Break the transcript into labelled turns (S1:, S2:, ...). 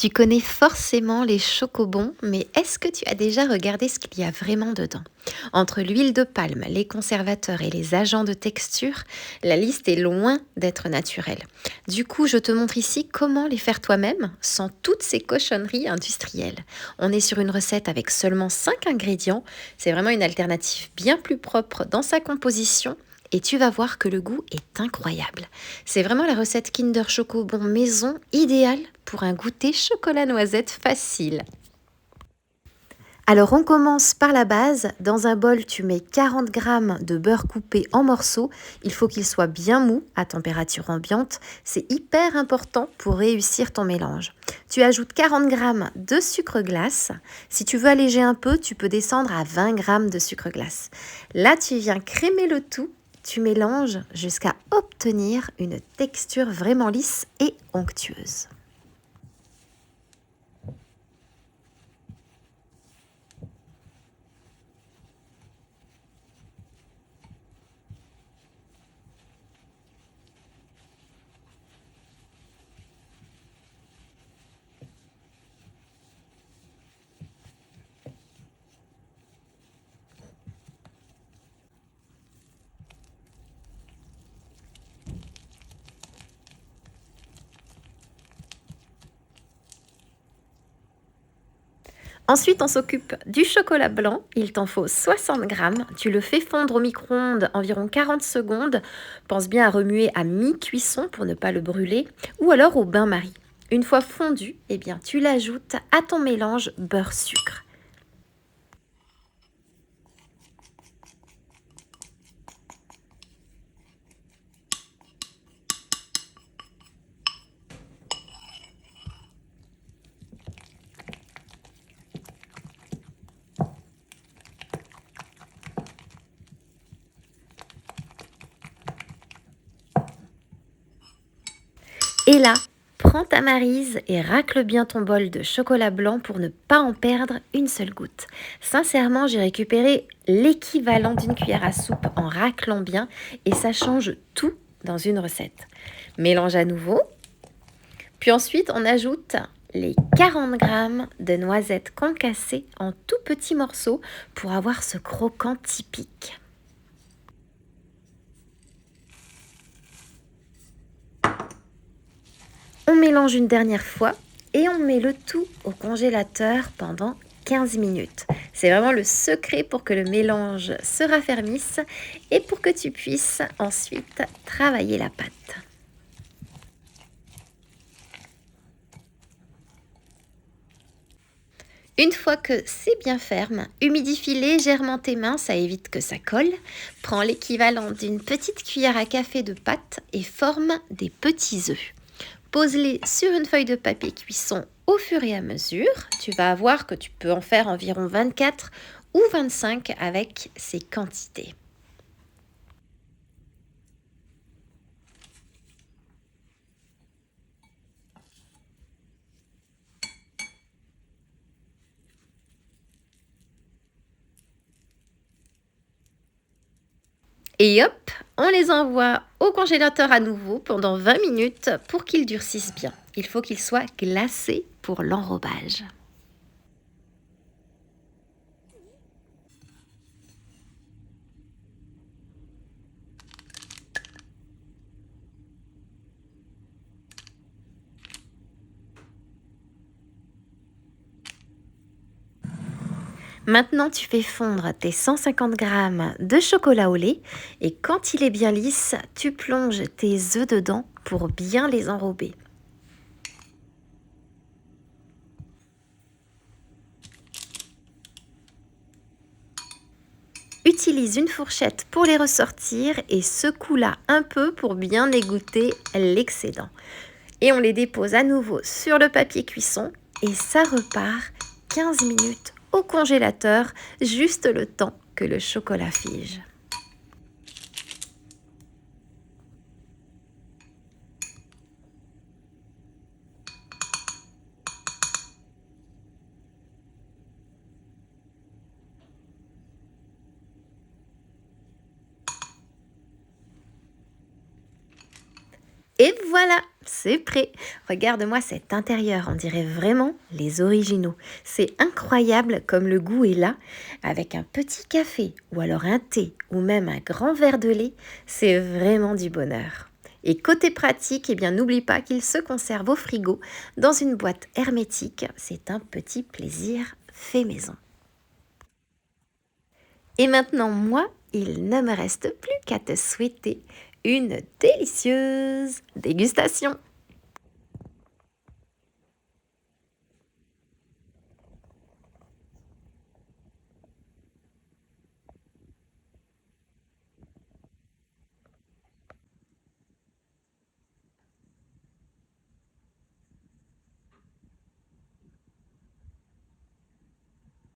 S1: Tu connais forcément les chocobons, mais est-ce que tu as déjà regardé ce qu'il y a vraiment dedans? Entre l'huile de palme, les conservateurs et les agents de texture, la liste est loin d'être naturelle. Du coup, je te montre ici comment les faire toi-même sans toutes ces cochonneries industrielles. On est sur une recette avec seulement 5 ingrédients. C'est vraiment une alternative bien plus propre dans sa composition. Et tu vas voir que le goût est incroyable. C'est vraiment la recette Kinder Chocobon maison idéale pour un goûter chocolat noisette facile. Alors on commence par la base. Dans un bol, tu mets 40 g de beurre coupé en morceaux. Il faut qu'il soit bien mou à température ambiante. C'est hyper important pour réussir ton mélange. Tu ajoutes 40 g de sucre glace. Si tu veux alléger un peu, tu peux descendre à 20 g de sucre glace. Là, tu viens crémer le tout. Tu mélanges jusqu'à obtenir une texture vraiment lisse et onctueuse. Ensuite, on s'occupe du chocolat blanc. Il t'en faut 60 g. Tu le fais fondre au micro-ondes environ 40 secondes. Pense bien à remuer à mi-cuisson pour ne pas le brûler ou alors au bain-marie. Une fois fondu, eh bien, tu l'ajoutes à ton mélange beurre-sucre. Et là, prends ta maryse et racle bien ton bol de chocolat blanc pour ne pas en perdre une seule goutte. Sincèrement, j'ai récupéré l'équivalent d'une cuillère à soupe en raclant bien et ça change tout dans une recette. Mélange à nouveau. Puis ensuite, on ajoute les 40 g de noisettes concassées en tout petits morceaux pour avoir ce croquant typique. On mélange une dernière fois et on met le tout au congélateur pendant 15 minutes. C'est vraiment le secret pour que le mélange se raffermisse et pour que tu puisses ensuite travailler la pâte. Une fois que c'est bien ferme, humidifie légèrement tes mains, ça évite que ça colle. Prends l'équivalent d'une petite cuillère à café de pâte et forme des petits œufs. Pose-les sur une feuille de papier cuisson au fur et à mesure. Tu vas voir que tu peux en faire environ 24 ou 25 avec ces quantités. Et hop, on les envoie au congélateur à nouveau pendant 20 minutes pour qu'ils durcissent bien. Il faut qu'ils soient glacés pour l'enrobage. Maintenant, tu fais fondre tes 150 g de chocolat au lait et quand il est bien lisse, tu plonges tes œufs dedans pour bien les enrober. Utilise une fourchette pour les ressortir et secoue-la un peu pour bien égoutter l'excédent. Et on les dépose à nouveau sur le papier cuisson et ça repart 15 minutes au congélateur, juste le temps que le chocolat fige. Et voilà, C'est prêt. Regarde-moi cet intérieur, on dirait vraiment les originaux. C'est incroyable comme le goût est là, avec un petit café ou alors un thé ou même un grand verre de lait, c'est vraiment du bonheur. Et côté pratique, eh bien n'oublie pas qu'il se conserve au frigo dans une boîte hermétique. C'est un petit plaisir fait maison. Et maintenant, moi, il ne me reste plus qu'à te souhaiter une délicieuse dégustation.